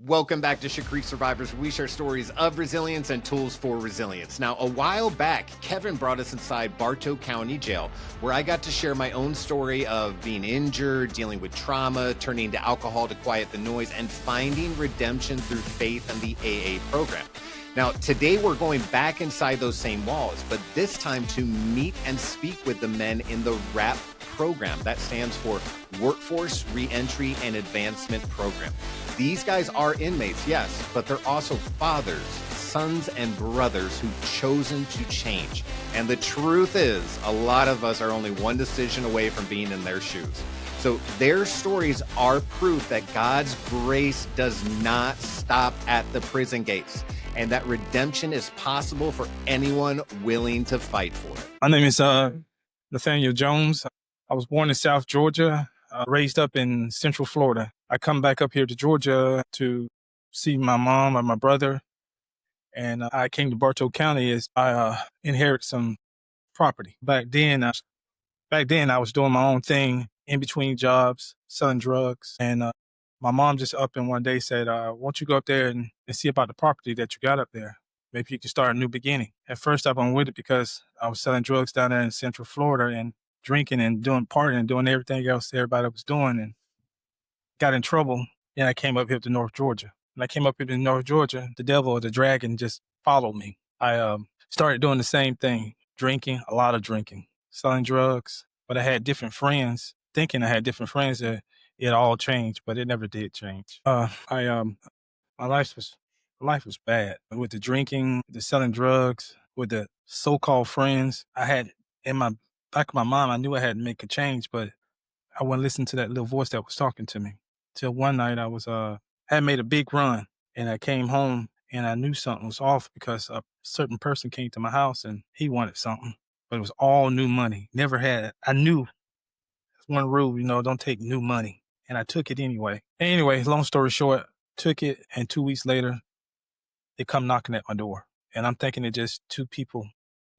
Welcome back to Shit Creek Survivors, where we share stories of resilience and tools for resilience. Now, a while back, Kevin brought us inside Bartow County Jail, where I got to share my own story of being injured, dealing with trauma, turning to alcohol to quiet the noise, and finding redemption through faith and the AA program. Now, today we're going back inside those same walls, but this time to meet and speak with the men in the WRAP program. That stands for Workforce Reentry and Advancement Program. These guys are inmates, yes, but they're also fathers, sons, and brothers who've chosen to change. And the truth is, a lot of us are only one decision away from being in their shoes. So their stories are proof that God's grace does not stop at the prison gates, and that redemption is possible for anyone willing to fight for it. My name is Nathaniel Jones. I was born in South Georgia, raised up in Central Florida. I come back up here to Georgia to see my mom and my brother, and I came to Bartow County as I inherited some property. Back then, I was doing my own thing in between jobs, selling drugs, and my mom just up and one day said, "Why don't you go up there and see about the property that you got up there? Maybe you can start a new beginning." At first, I went with it because I was selling drugs down there in Central Florida and drinking and doing partying and doing everything else everybody was doing, and got in trouble. And I came up here to North Georgia. When I came up here to North Georgia, the devil or the dragon just followed me. I started doing the same thing, drinking, a lot of drinking, selling drugs. But I had different friends, thinking I had different friends that it all changed, but it never did change. My life was bad with the drinking, the selling drugs, with the so-called friends. I had in my back of my mind, I knew I had to make a change, but I wouldn't listen to that little voice that was talking to me. Till one night I was had made a big run, and I came home and I knew something was off because a certain person came to my house and he wanted something, but it was all new money. Never had it. I knew one rule, don't take new money, and I took it anyway. Anyway, long story short, took it, and 2 weeks later, they come knocking at my door, and I'm thinking it's just two people,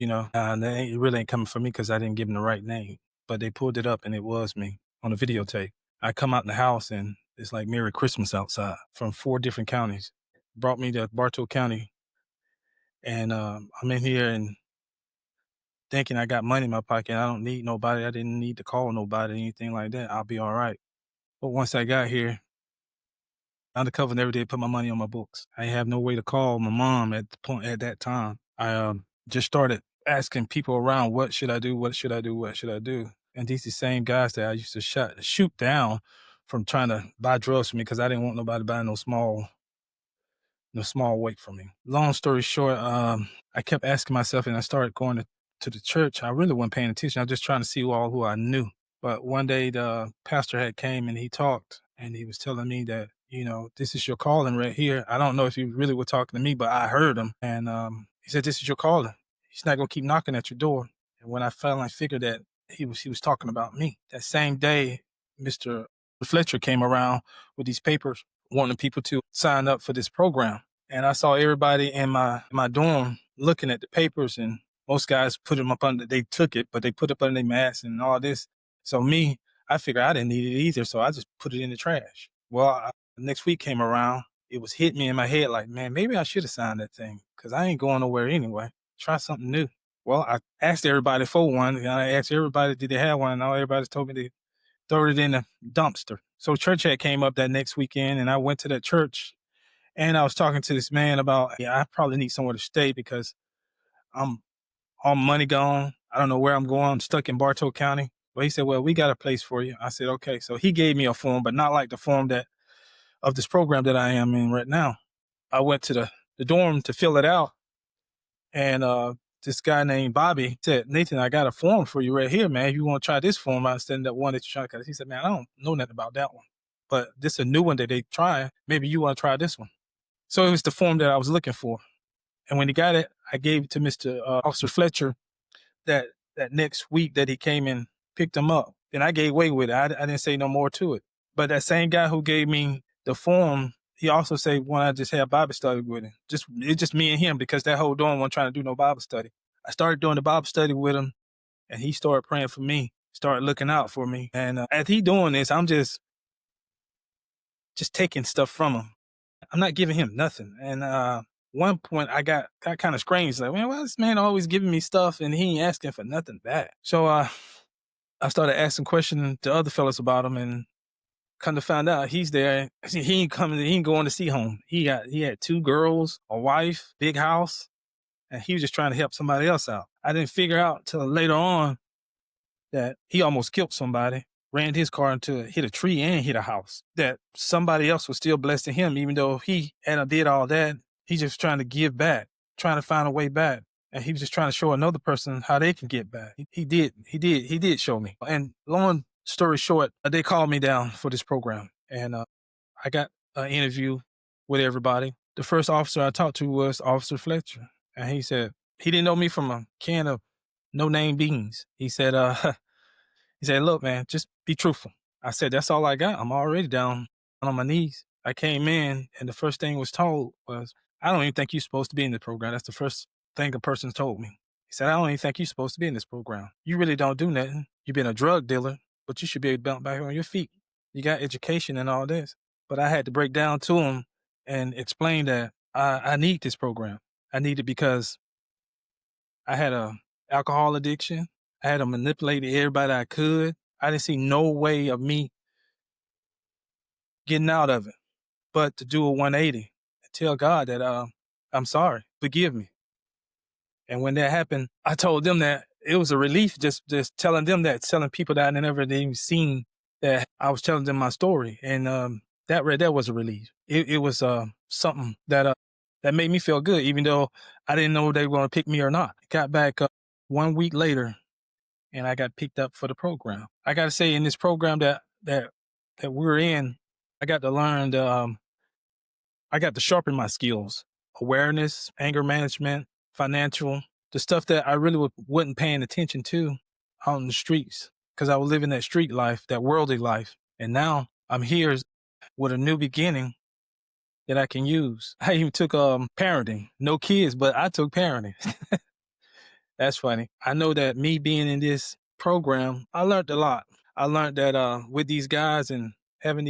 it really ain't coming for me because I didn't give them the right name, but they pulled it up and it was me on the videotape. I come out in the house and it's like Merry Christmas outside from 4 different counties. Brought me to Bartow County, and I'm in here and thinking I got money in my pocket. I don't need nobody. I didn't need to call nobody, anything like that. I'll be all right. But once I got here, undercover never did put my money on my books. I didn't have no way to call my mom at that time. I just started asking people around, what should I do? What should I do? What should I do? And these the same guys that I used to shoot down from trying to buy drugs from me because I didn't want nobody buying no small weight from me. Long story short, I kept asking myself, and I started going to the church. I really wasn't paying attention. I was just trying to see who I knew. But one day the pastor had came and he talked, and he was telling me that, this is your calling right here. I don't know if he really was talking to me, but I heard him. And he said, this is your calling. He's not going to keep knocking at your door. And when I finally figured that he was talking about me, that same day, Mr. Fletcher came around with these papers wanting people to sign up for this program. And I saw everybody in my dorm looking at the papers, and most guys put them up under, they took it, but they put it up under their mask and all this. So me, I figured I didn't need it either, so I just put it in the trash. Well, next week came around, it was hitting me in my head like, man, maybe I should have signed that thing because I ain't going nowhere anyway. Try something new. Well, I asked everybody for one, and I asked everybody, did they have one? And all everybody told me to throw it in the dumpster. So church had came up that next weekend, and I went to that church, and I was talking to this man about, I probably need somewhere to stay because I'm all money gone. I don't know where I'm going. I'm stuck in Bartow County. But he said, well, we got a place for you. I said, okay. So he gave me a form, but not like the form of this program that I am in right now. I went to the dorm to fill it out. And this guy named Bobby said, Nathan, I got a form for you right here, man. If you want to try this form, I instead of that one that you're trying to. He said, man, I don't know nothing about that one. But this is a new one that they try. Maybe you want to try this one. So it was the form that I was looking for. And when he got it, I gave it to Mr. Officer Fletcher that next week that he came and picked him up. And I gave away with it. I didn't say no more to it. But that same guy who gave me the form, he also said, when I just had Bible study with him, it's just me and him because that whole dorm wasn't trying to do no Bible study. I started doing the Bible study with him, and he started praying for me, started looking out for me. And as he doing this, I'm just taking stuff from him. I'm not giving him nothing. And one point I got kind of screams like, man, why is this man always giving me stuff and he ain't asking for nothing back? So I started asking questions to other fellas about him, and come to find out he's there. He ain't coming. He ain't going to see home. He had 2 girls, a wife, big house, and he was just trying to help somebody else out. I didn't figure out till later on that he almost killed somebody, ran his car hit a tree and hit a house. That somebody else was still blessed to him, even though he had did all that. He's just trying to give back, trying to find a way back. And he was just trying to show another person how they can get back. He did show me. And long story short, they called me down for this program. And I got an interview with everybody. The first officer I talked to was Officer Fletcher. And he said, he didn't know me from a can of no-name beans. He said, look, man, just be truthful. I said, that's all I got. I'm already down on my knees. I came in and the first thing was told was, I don't even think you're supposed to be in the program. That's the first thing a person told me. He said, I don't even think you're supposed to be in this program. You really don't do nothing. You've been a drug dealer, but you should be able to bounce back on your feet. You got education and all this. But I had to break down to him and explain that I need this program. I need it because I had a alcohol addiction. I had to manipulate everybody I could. I didn't see no way of me getting out of it, but to do a 180 and tell God that I'm sorry, forgive me. And when that happened, I told them that it was a relief just telling them that, telling people that I never even seen, that I was telling them my story. And that right there was a relief. It was something that made me feel good, even though I didn't know they were going to pick me or not. Got back 1 week later, and I got picked up for the program. I got to say, in this program that we're in, I got to learn I got to sharpen my skills: awareness, anger management, financial, the stuff that I really wasn't paying attention to out in the streets, because I was living that street life, that worldly life. And now I'm here with a new beginning that I can use. I even took parenting. No kids, but I took parenting. That's funny. I know that me being in this program, I learned a lot. I learned that with these guys and having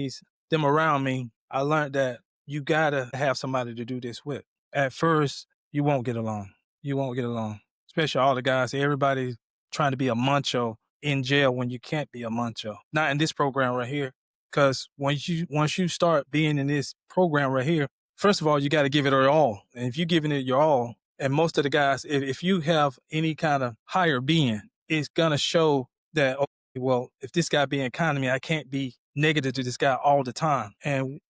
them around me, I learned that you gotta have somebody to do this with. At first, you won't get along. You won't get along. Especially all the guys. Everybody trying to be a macho in jail when you can't be a macho. Not in this program right here. Because once you start being in this program right here, first of all, you got to give it your all. And if you're giving it your all, and most of the guys, if you have any kind of higher being, it's gonna show that, okay, well, if this guy being kind to me, I can't be negative to this guy all the time. And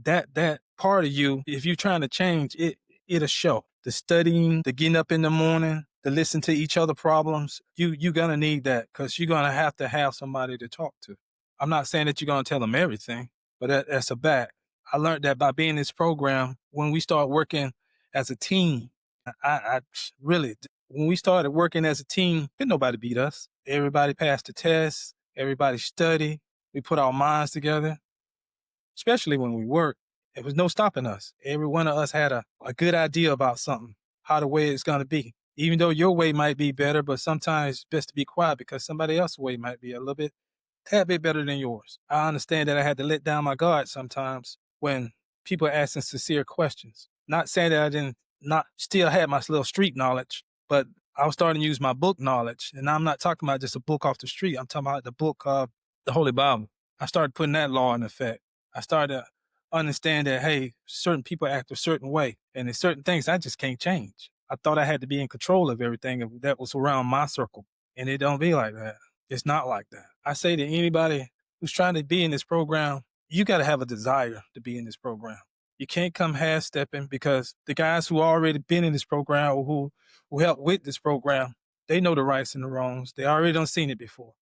that part of you, if you're trying to change, it'll show. The studying, the getting up in the morning, the listen to each other problems, you're gonna need that, because you're gonna have to have somebody to talk to. I'm not saying that you're gonna tell them everything, but that's a fact. I learned that by being in this program, when we start working as a team, I really, when we started working as a team, didn't nobody beat us. Everybody passed the test. Everybody studied. We put our minds together, especially when we worked. There was no stopping us. Every one of us had a good idea about something, how the way it's going to be. Even though your way might be better, but sometimes it's best to be quiet because somebody else's way might be a little bit, tad bit better than yours. I understand that I had to let down my guard sometimes when people are asking sincere questions. Not saying that I didn't not still had my little street knowledge, but I was starting to use my book knowledge. And I'm not talking about just a book off the street. I'm talking about the book of the Holy Bible. I started putting that law in effect. I started to understand that, hey, certain people act a certain way, and there's certain things I just can't change. I thought I had to be in control of everything that was around my circle, and it don't be like that. It's not like that. I say to anybody who's trying to be in this program, you got to have a desire to be in this program. You can't come half-stepping, because the guys who already been in this program or who helped with this program, they know the rights and the wrongs. They already done seen it before.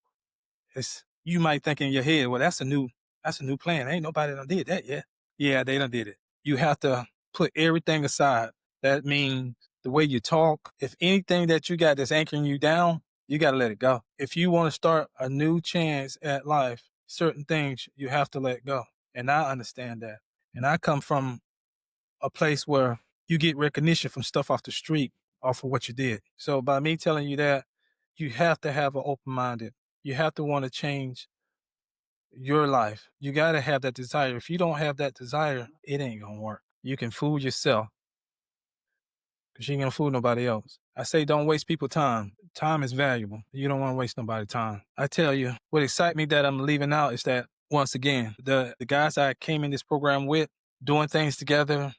You might think in your head, well, that's a new plan. Ain't nobody done did that yet. Yeah, they done did it. You have to put everything aside. That means the way you talk. If anything that you got that's anchoring you down, you got to let it go. If you want to start a new chance at life, certain things you have to let go. And I understand that. And I come from a place where you get recognition from stuff off the street, off of what you did. So by me telling you that, you have to have an open-minded. You have to want to change your life. You got to have that desire. If you don't have that desire, it ain't going to work. You can fool yourself because you ain't going to fool nobody else. I say don't waste people's time. Time is valuable. You don't want to waste nobody's time. I tell you, what excites me that I'm leaving out is that, once again, the guys I came in this program with, doing things together,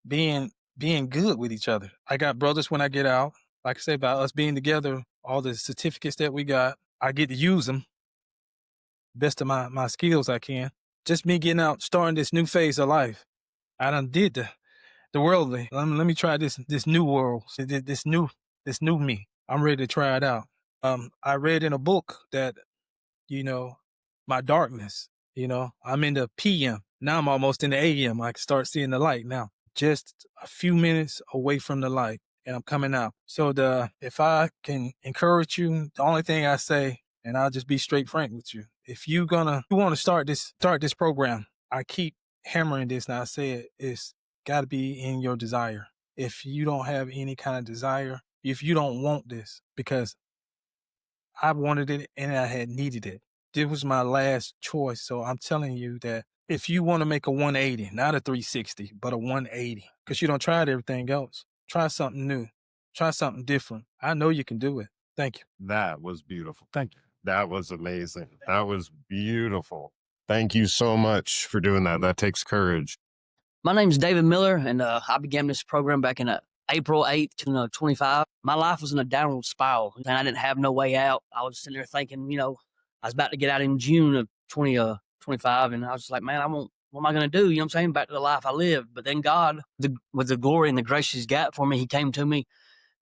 being good with each other. I got brothers when I get out. Like I say, about us being together, all the certificates that we got, I get to use them best of my skills I can. Just me getting out, starting this new phase of life. I done did the worldly. Let me try this new world, this new me. I'm ready to try it out. I read in a book that, my darkness, I'm in the PM. Now I'm almost in the AM. I can start seeing the light now. Just a few minutes away from the light and I'm coming out. So if I can encourage you, the only thing I say, and I'll just be straight frank with you, if you want to start this program, I keep hammering this and I say it's got to be in your desire. If you don't have any kind of desire, if you don't want this, because I wanted it and I had needed it. This was my last choice. So I'm telling you that if you want to make a 180, not a 360, but a 180, because you don't try everything else, try something new, try something different. I know you can do it. Thank you. That was beautiful. Thank you. That was amazing. That was beautiful. Thank you so much for doing that. That takes courage. My name's David Miller, and I began this program back in April 8th, 25. My life was in a downward spiral, and I didn't have no way out. I was sitting there thinking, I was about to get out in June of 2025, and I was just like, man, what am I going to do? You know what I'm saying? Back to the life I lived. But then God, with the glory and the grace He's got for me, He came to me,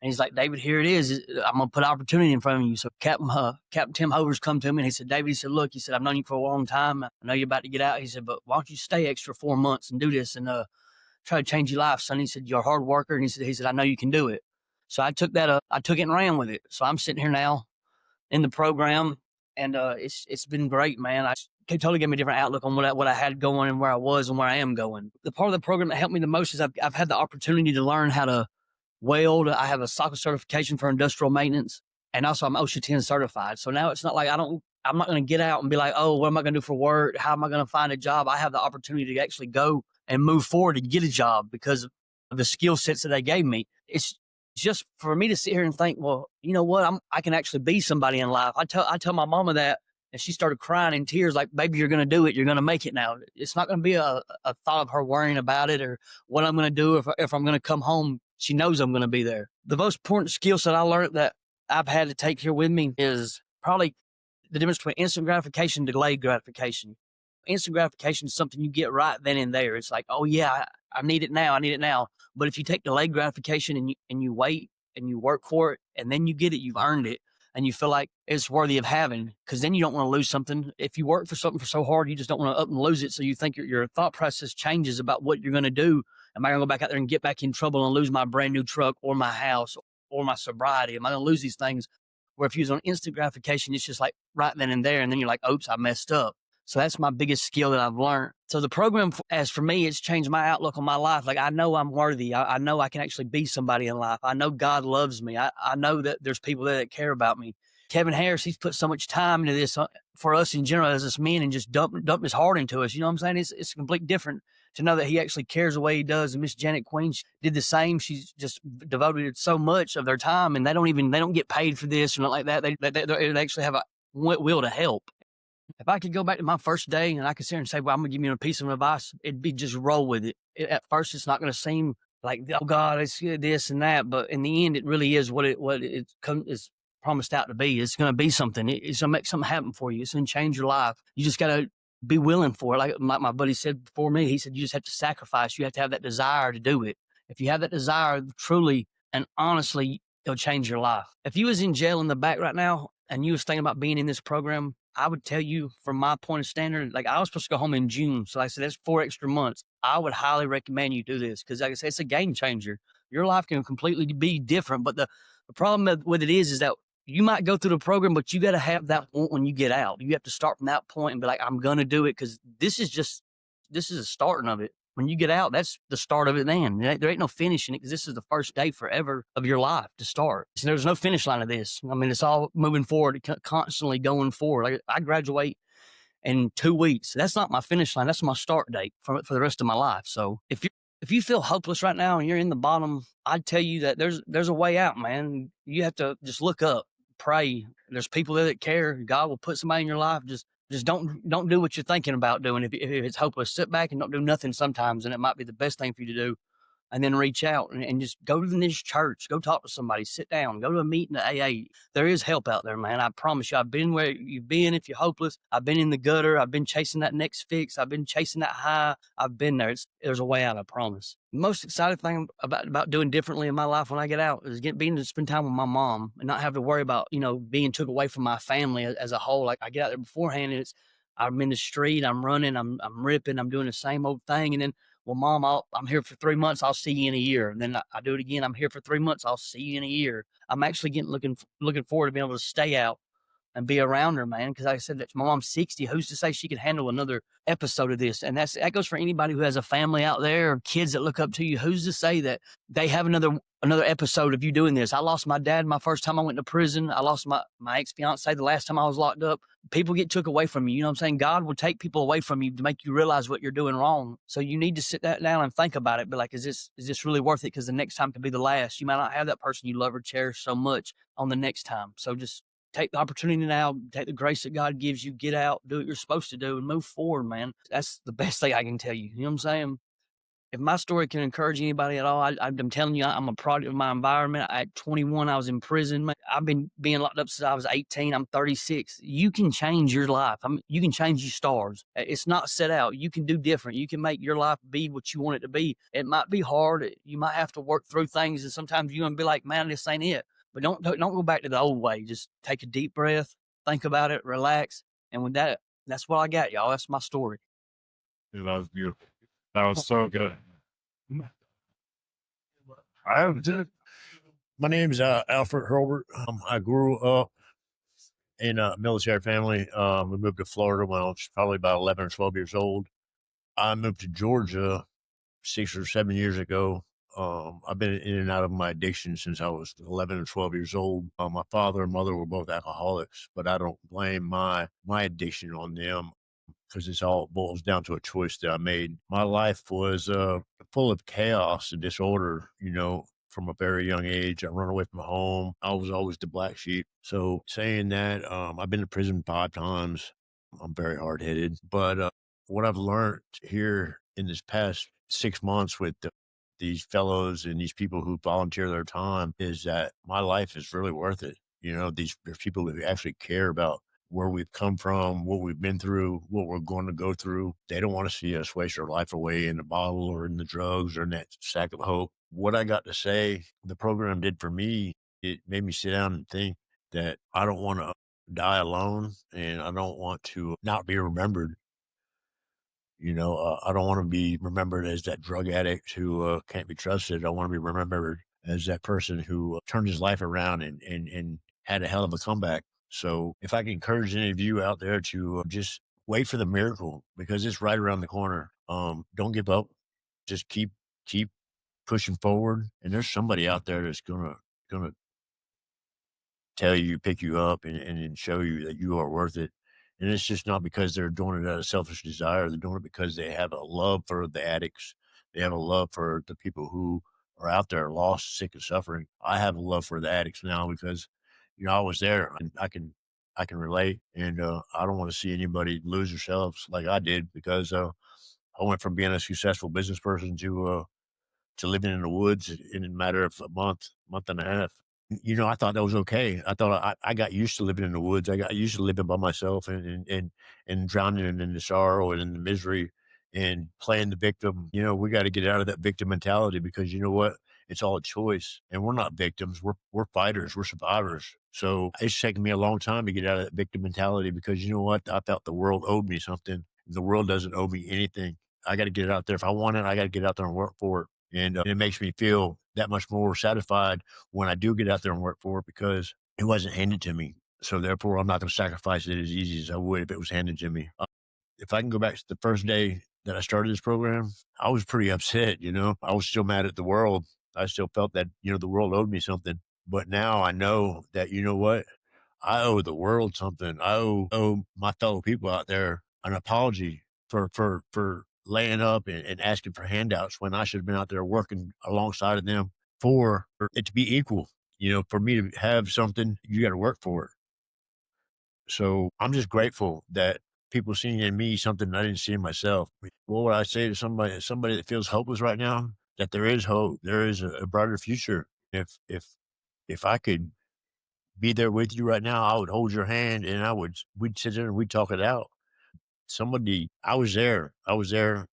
and He's like, David, here it is. I'm going to put opportunity in front of you. So Captain Tim Hovers come to me, and he said, David, he said, look, he said, I've known you for a long time. I know you're about to get out. He said, but why don't you stay extra 4 months and do this and try to change your life, son. He said, you're a hard worker. And he said, I know you can do it. So I took that I took it and ran with it. So I'm sitting here now in the program, and it's been great, man. It totally gave me a different outlook on what I had going and where I was and where I am going. The part of the program that helped me the most is I've had the opportunity to learn how to weld. I have a SOCA certification for industrial maintenance, and also I'm OSHA 10 certified. So now it's not like I'm not going to get out and be like, oh, what am I going to do for work? How am I going to find a job? I have the opportunity to actually go and move forward to get a job because of the skill sets that they gave me. It's just for me to sit here and think, well, you know what? I can actually be somebody in life. I tell my mama that, and she started crying in tears like, baby, you're going to do it. You're going to make it now. It's not going to be a thought of her worrying about it or what I'm going to do if I'm going to come home. She knows I'm going to be there. The most important skill set I learned that I've had to take here with me is probably the difference between instant gratification and delayed gratification. Instant gratification is something you get right then and there. It's like, oh yeah, I need it now. I need it now. But if you take delayed gratification and you wait and you work for it and then you get it, you've earned it and you feel like it's worthy of having, because then you don't want to lose something. If you work for something for so hard, you just don't want to up and lose it. So you think your thought process changes about what you're going to do. Am I going to go back out there and get back in trouble and lose my brand new truck or my house or my sobriety? Am I going to lose these things? Where if you use on instant gratification, it's just like right then and there. And then you're like, oops, I messed up. So that's my biggest skill that I've learned. So the program, as for me, it's changed my outlook on my life. Like I know I'm worthy. I know I can actually be somebody in life. I know God loves me. I know that there's people there that care about me. Kevin Harris, he's put so much time into this for us in general as us men and just dump his heart into us. You know what I'm saying? It's completely different to know that he actually cares the way he does. And Miss Janet Queen did the same. She's just devoted so much of their time, and they don't get paid for this or not like that. They actually have a will to help. If I could go back to my first day and I could sit here and say, well, I'm going to give you a piece of advice, it'd be just roll with it. At first, it's not going to seem like, oh God, it's this and that. But in the end, it really is what it is promised out to be. It's going to be something. It's going to make something happen for you. It's going to change your life. You just got to be willing for it. Like my buddy said before me, he said, you just have to sacrifice. You have to have that desire to do it. If you have that desire truly and honestly, it'll change your life. If you was in jail in the back right now and you was thinking about being in this program, I would tell you from my point of standard, like I was supposed to go home in June. So like I said, that's 4 extra months. I would highly recommend you do this because like I said, it's a game changer. Your life can completely be different. But the problem with it is that you might go through the program, but you got to have that want when you get out. You have to start from that point and be like, I'm going to do it because this is a starting of it. When you get out, that's the start of it then. There ain't no finishing it because this is the first day forever of your life to start. So there's no finish line of this. I mean, it's all moving forward, constantly going forward. Like I graduate in 2 weeks. That's not my finish line. That's my start date for the rest of my life. So if you feel hopeless right now and you're in the bottom, I'd tell you that there's a way out, man. You have to just look up, pray. There's people there that care. God will put somebody in your life. Just don't do what you're thinking about doing. If it's hopeless, sit back and don't do nothing sometimes, and it might be the best thing for you to do. And then reach out and just go to the nearest church, go talk to somebody, sit down, go to a meeting at AA. There is help out there, man. I promise you. I've been where you've been if you're hopeless. I've been in the gutter. I've been chasing that next fix. I've been chasing that high. I've been there. There's a way out, I promise. The most exciting thing about doing differently in my life when I get out is being to spend time with my mom and not have to worry about, being took away from my family as a whole. Like I get out there beforehand and I'm in the street, I'm running, I'm ripping, I'm doing the same old thing. And then, well, Mom, I'm here for 3 months. I'll see you in a year. And then I do it again. I'm here for 3 months. I'll see you in a year. I'm actually looking forward to being able to stay out and be around her, man. Because like I said, that my mom's 60. Who's to say she can handle another episode of this? And that goes for anybody who has a family out there or kids that look up to you. Who's to say that they have another episode of you doing this? I lost my dad my first time I went to prison. I lost my ex-fiance the last time I was locked up. People get took away from you. You know what I'm saying? God will take people away from you to make you realize what you're doing wrong. So you need to sit that down and think about it. Be like, is this really worth it? Because the next time could be the last. You might not have that person you love or cherish so much on the next time. So just take the opportunity now, take the grace that God gives you, get out, do what you're supposed to do, and move forward, man. That's the best thing I can tell you. You know what I'm saying? If my story can encourage anybody at all, I'm telling you, I'm a product of my environment. At 21, I was in prison. I've been being locked up since I was 18. I'm 36. You can change your life. You can change your stars. It's not set out. You can do different. You can make your life be what you want it to be. It might be hard. You might have to work through things, and sometimes you're going to be like, man, this ain't it. But don't go back to the old way. Just take a deep breath, think about it, relax. And with that, that's what I got, y'all. That's my story. Dude, that was beautiful. That was so good. My name is Alfred Herbert. I grew up in a military family. We moved to Florida when I was probably about 11 or 12 years old. I moved to Georgia 6 or 7 years ago. I've been in and out of my addiction since I was 11 or 12 years old. My father and mother were both alcoholics, but I don't blame my addiction on them because it's all boils down to a choice that I made. My life was full of chaos and disorder, from a very young age. I run away from home. I was always the black sheep. So saying that, I've been to prison 5 times. I'm very hard-headed. But what I've learned here in this past 6 months with these fellows and these people who volunteer their time is that my life is really worth it. There's people who actually care about where we've come from, what we've been through, what we're going to go through. They don't want to see us waste our life away in the bottle or in the drugs or in that sack of hope. What I got to say, the program did for me, it made me sit down and think that I don't want to die alone and I don't want to not be remembered. I don't want to be remembered as that drug addict who can't be trusted. I want to be remembered as that person who turned his life around and had a hell of a comeback. So if I can encourage any of you out there to just wait for the miracle because it's right around the corner. Don't give up. Just keep pushing forward. And there's somebody out there that's gonna tell you, pick you up and show you that you are worth it. And it's just not because they're doing it out of selfish desire. They're doing it because they have a love for the addicts. They have a love for the people who are out there lost, sick, and suffering. I have a love for the addicts now because, I was there and I can relate. And I don't want to see anybody lose themselves like I did because I went from being a successful business person to living in the woods in a matter of a month and a half. I thought that was okay. I thought I got used to living in the woods. I got used to living by myself and drowning in the sorrow and in the misery and playing the victim. We got to get out of that victim mentality because you know what? It's all a choice. And we're not victims. We're fighters. We're survivors. So it's taken me a long time to get out of that victim mentality because you know what? I felt the world owed me something. The world doesn't owe me anything. I got to get it out there. If I want it, I got to get out there and work for it. And it makes me feel that much more satisfied when I do get out there and work for it because it wasn't handed to me. So therefore, I'm not going to sacrifice it as easy as I would if it was handed to me. If I can go back to the first day that I started this program, I was pretty upset, I was still mad at the world. I still felt that, the world owed me something. But now I know that, you know what? I owe the world something. I owe my fellow people out there an apology for laying up and asking for handouts when I should have been out there working alongside of them for it to be equal. For me to have something, you got to work for it. So I'm just grateful that people seeing in me something I didn't see in myself. What would I say to somebody that feels hopeless right now? That there is hope. There is a brighter future. If I could be there with you right now, I would hold your hand and we'd sit there and we'd talk it out. I was there.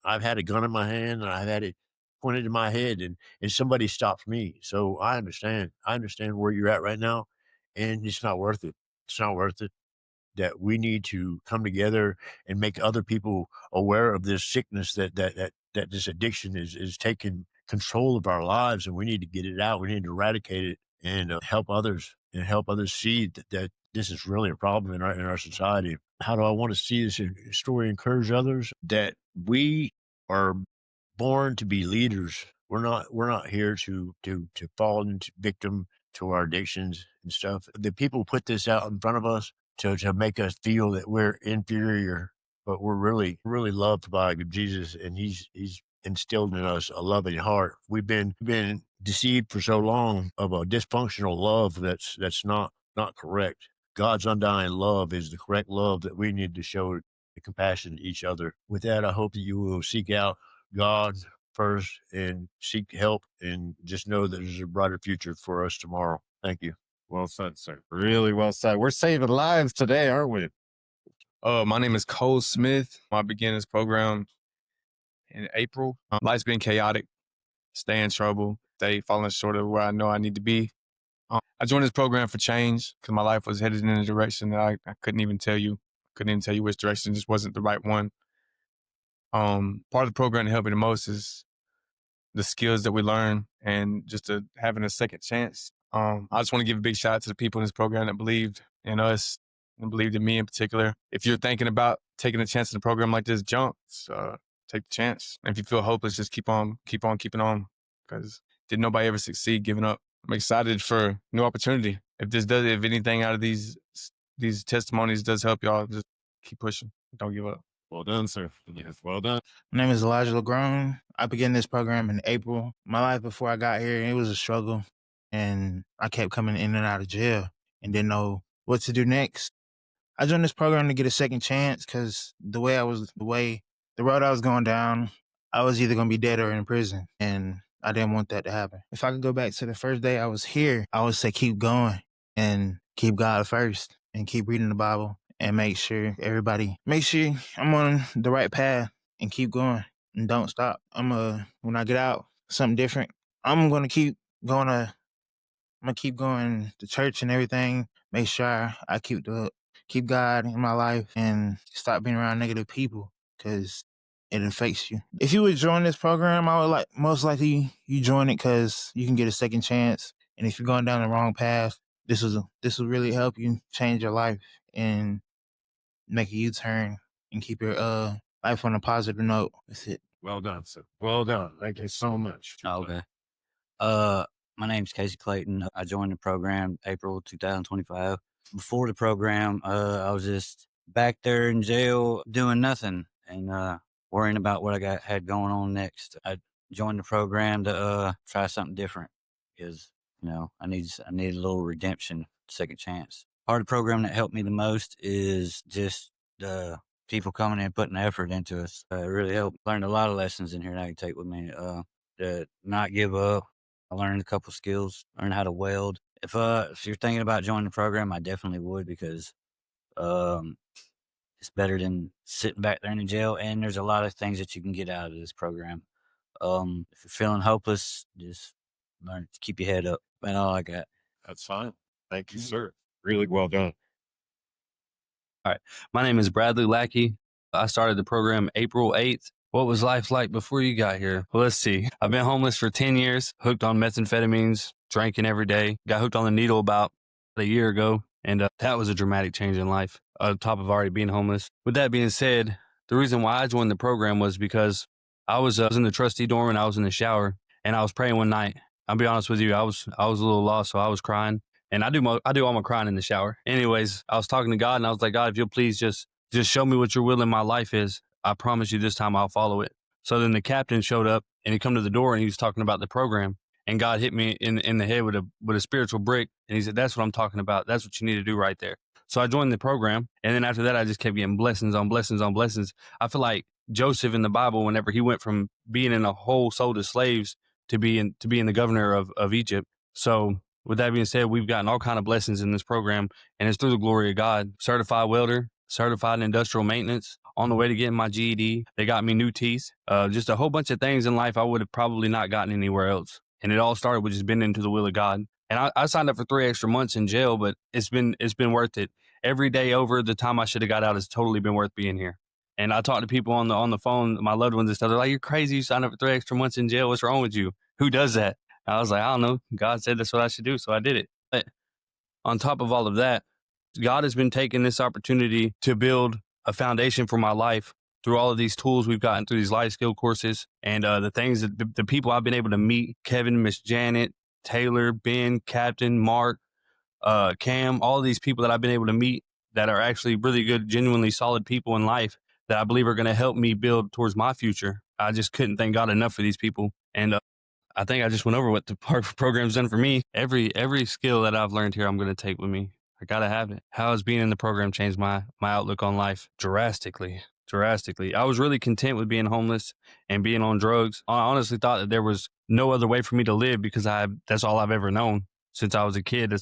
I've had a gun in my hand and I've had it pointed in my head and somebody stopped me. So I understand. I understand where you're at right now, and it's not worth it. It's not worth it. That we need to come together and make other people aware of this sickness that this addiction is taking control of our lives, and we need to get it out. We need to eradicate it and help others see that this is really a problem in our society. How do I want to see this story encourage others? That we are born to be leaders. We're not here to fall into victim to our addictions and stuff. The people put this out in front of us to make us feel that we're inferior, but we're really loved by Jesus, and he's instilled in us a loving heart. We've been deceived for so long of a dysfunctional love that's not correct. God's undying love is the correct love that we need to show the compassion to each other. With that, I hope that you will seek out God first and seek help, and just know that there's a brighter future for us tomorrow. Thank you. Well said, sir. Really well said. We're saving lives today, aren't we? My name is Cole Smith. I began this program in April. Life's been chaotic, stay in trouble, stay falling short of where I know I need to be. I joined this program for change because my life was headed in a direction that I couldn't even tell you. Which direction, just wasn't the right one. Part of the program that helped me the most is the skills that we learn and just having a second chance. I just want to give a big shout out to the people in this program that believed in us and believed in me in particular. If you're thinking about taking a chance in a program like this, jump. Take the chance. And if you feel hopeless, just keep on keeping on, because did nobody ever succeed giving up? I'm excited for new opportunity. If anything out of these testimonies does help y'all, just keep pushing. Don't give up. Well done, sir. Yes, well done. My name is Elijah LeGrone. I began this program in April. My life before I got here, it was a struggle, and I kept coming in and out of jail and didn't know what to do next. I joined this program to get a second chance because the road I was going down, I was either going to be dead or in prison, and I didn't want that to happen. If I could go back to the first day I was here, I would say keep going and keep God first and keep reading the Bible and make sure I'm on the right path and keep going and don't stop. When I get out, something different, I'm going to keep going to church and everything, make sure I keep God in my life and stop being around negative people, because it affects you. If you would join this program, I would most likely you join it because you can get a second chance. And if you're going down the wrong path, this will really help you change your life and make a U-turn and keep your life on a positive note. That's it. Well done, sir. Well done. Thank you so much. Oh, okay. My name's Casey Clayton. I joined the program April 2025. Before the program, I was just back there in jail doing nothing and worrying about what I had going on next. I joined the program to try something different because I need a little redemption, second chance. Part of the program that helped me the most is just the people coming in, putting effort into us. It really helped. Learned a lot of lessons in here that I can take with me. To not give up. I learned a couple skills, learned how to weld. If you're thinking about joining the program, I definitely would, because it's better than sitting back there in the jail, and there's a lot of things that you can get out of this program. If you're feeling hopeless, just learn to keep your head up. That's all I got. That's fine. Thank you, sir. Really well done. All right. My name is Bradley Lackey. I started the program April 8th. What was life like before you got here? Well, let's see. I've been homeless for 10 years, hooked on methamphetamines, drinking every day. Got hooked on the needle about a year ago, and that was a dramatic change in life, on top of already being homeless. With that being said, the reason why I joined the program was because I was in the trustee dorm and I was in the shower, and I was praying one night. I'll be honest with you, I was a little lost, so I was crying. And I do all my crying in the shower. Anyways, I was talking to God, and I was like, God, if you'll please just Just show me what your will in my life is. I promise you this time I'll follow it. So then the captain showed up and he come to the door and he was talking about the program. And God hit me in the head with a spiritual brick. And he said, that's what I'm talking about. That's what you need to do right there. So I joined the program. And then after that, I just kept getting blessings on blessings on blessings. I feel like Joseph in the Bible, whenever he went from being in a hole sold as slaves to being the governor of Egypt. So with that being said, we've gotten all kind of blessings in this program, and it's through the glory of God. Certified welder, certified in industrial maintenance, on the way to getting my GED. They got me new teeth, just a whole bunch of things in life I would have probably not gotten anywhere else. And it all started with just being into the will of God. And I signed up for 3 extra months in jail, but it's been worth it. Every day over the time I should have got out has totally been worth being here. And I talk to people on the phone, my loved ones and stuff. They're like, "You're crazy. You signed up for 3 extra months in jail. What's wrong with you? Who does that?" I was like, "I don't know. God said that's what I should do, so I did it." But on top of all of that, God has been taking this opportunity to build a foundation for my life through all of these tools we've gotten through these life skill courses and the things that the people I've been able to meet, Kevin, Miss Janet, Taylor, Ben, Captain, Mark, Cam, all of these people that I've been able to meet that are actually really good, genuinely solid people in life that I believe are going to help me build towards my future. I just couldn't thank God enough for these people. And I think I just went over what the program's done for me. Every skill that I've learned here, I'm going to take with me. I got to have it. How has being in the program changed my outlook on life? Drastically. I was really content with being homeless and being on drugs. I honestly thought that there was no other way for me to live because that's all I've ever known since I was a kid.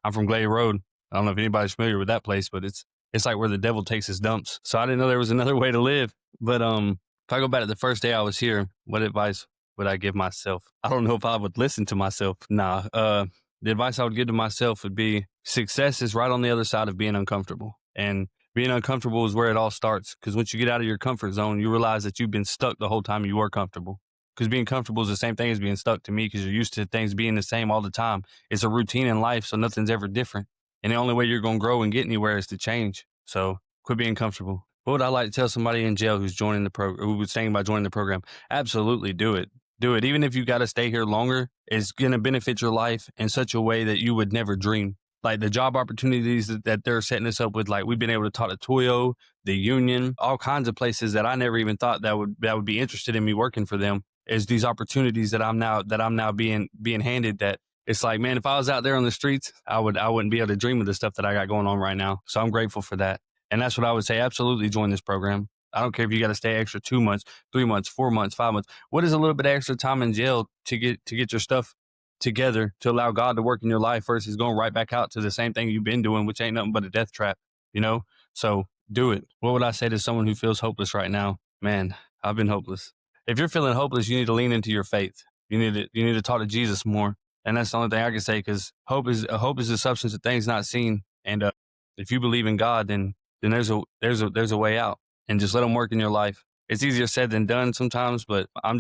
I'm from Glade Road. I don't know if anybody's familiar with that place, but it's like where the devil takes his dumps. So I didn't know there was another way to live. But if I go back to the first day I was here, what advice would I give myself? I don't know if I would listen to myself. Nah. The advice I would give to myself would be success is right on the other side of being uncomfortable. And being uncomfortable is where it all starts. Because once you get out of your comfort zone, you realize that you've been stuck the whole time you were comfortable. Because being comfortable is the same thing as being stuck to me because you're used to things being the same all the time. It's a routine in life, so nothing's ever different. And the only way you're going to grow and get anywhere is to change. So quit being comfortable. What would I like to tell somebody in jail who's joining the program, who was thinking about joining the program? Absolutely do it. Do it. Even if you got to stay here longer, it's going to benefit your life in such a way that you would never dream. Like the job opportunities that they're setting us up with, like we've been able to talk to Toyo, the union, all kinds of places that I never even thought that would be interested in me working for them. Is these opportunities that I'm now being handed that it's like, man, if I was out there on the streets, I wouldn't be able to dream of the stuff that I got going on right now. So I'm grateful for that. And that's what I would say. Absolutely join this program. I don't care if you got to stay extra 2 months, 3 months, 4 months, 5 months. What is a little bit of extra time in jail to get your stuff together to allow God to work in your life versus going right back out to the same thing you've been doing, which ain't nothing but a death trap, you know? So do it. What would I say to someone who feels hopeless right now? Man, I've been hopeless. If you're feeling hopeless, you need to lean into your faith. You need to talk to Jesus more. And that's the only thing I can say, because hope is the substance of things not seen. And if you believe in God, then there's a way out. And just let him work in your life. It's easier said than done sometimes, but I'm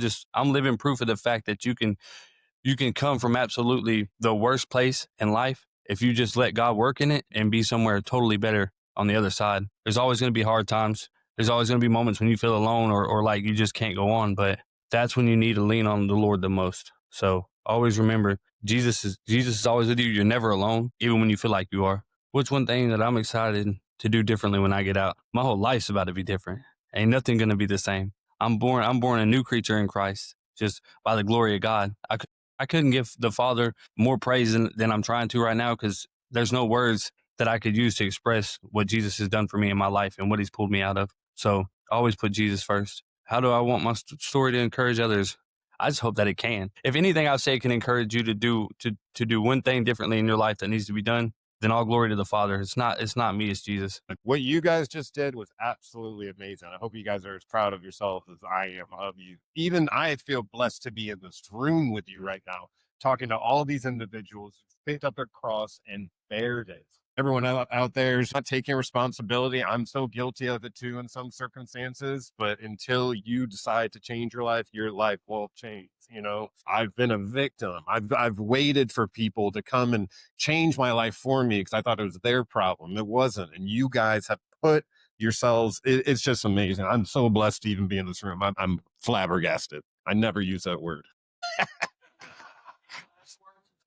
living proof of the fact that you can come from absolutely the worst place in life if you just let God work in it and be somewhere totally better on the other side. There's always going to be hard times. There's always going to be moments when you feel alone or like you just can't go on, but that's when you need to lean on the Lord the most. So always remember, Jesus is always with you. You're never alone, even when you feel like you are. What's one thing that I'm excited to do differently when I get out? My whole life's about to be different. Ain't nothing going to be the same. I'm born a new creature in Christ, just by the glory of God. I couldn't give the Father more praise than I'm trying to right now, because there's no words that I could use to express what Jesus has done for me in my life and what he's pulled me out of. So always put Jesus first. How do I want my story to encourage others? I just hope that it can. If anything I say can encourage you to do one thing differently in your life that needs to be done, then all glory to the Father. It's not me, it's Jesus. What you guys just did was absolutely amazing. I hope you guys are as proud of yourself as I am of you. Even I feel blessed to be in this room with you right now, talking to all these individuals who picked up their cross and bared it. Everyone out there is not taking responsibility. I'm so guilty of it too in some circumstances, but until you decide to change your life won't change. You know, I've been a victim. I've waited for people to come and change my life for me because I thought it was their problem. It wasn't. And you guys have put yourselves, it's just amazing. I'm so blessed to even be in this room. I'm flabbergasted. I never use that word.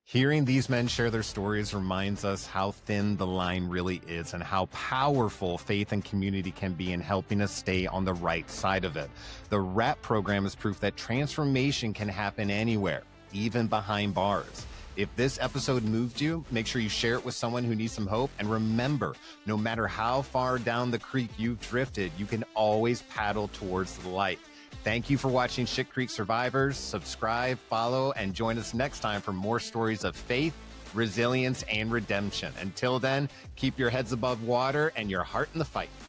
Hearing these men share their stories reminds us how thin the line really is and how powerful faith and community can be in helping us stay on the right side of it. The RAP program is proof that transformation can happen anywhere, even behind bars. If this episode moved you, make sure you share it with someone who needs some hope. And remember, no matter how far down the creek you've drifted, you can always paddle towards the light. Thank you for watching Shit Creek Survivors. Subscribe, follow, and join us next time for more stories of faith, resilience, and redemption. Until then, keep your heads above water and your heart in the fight.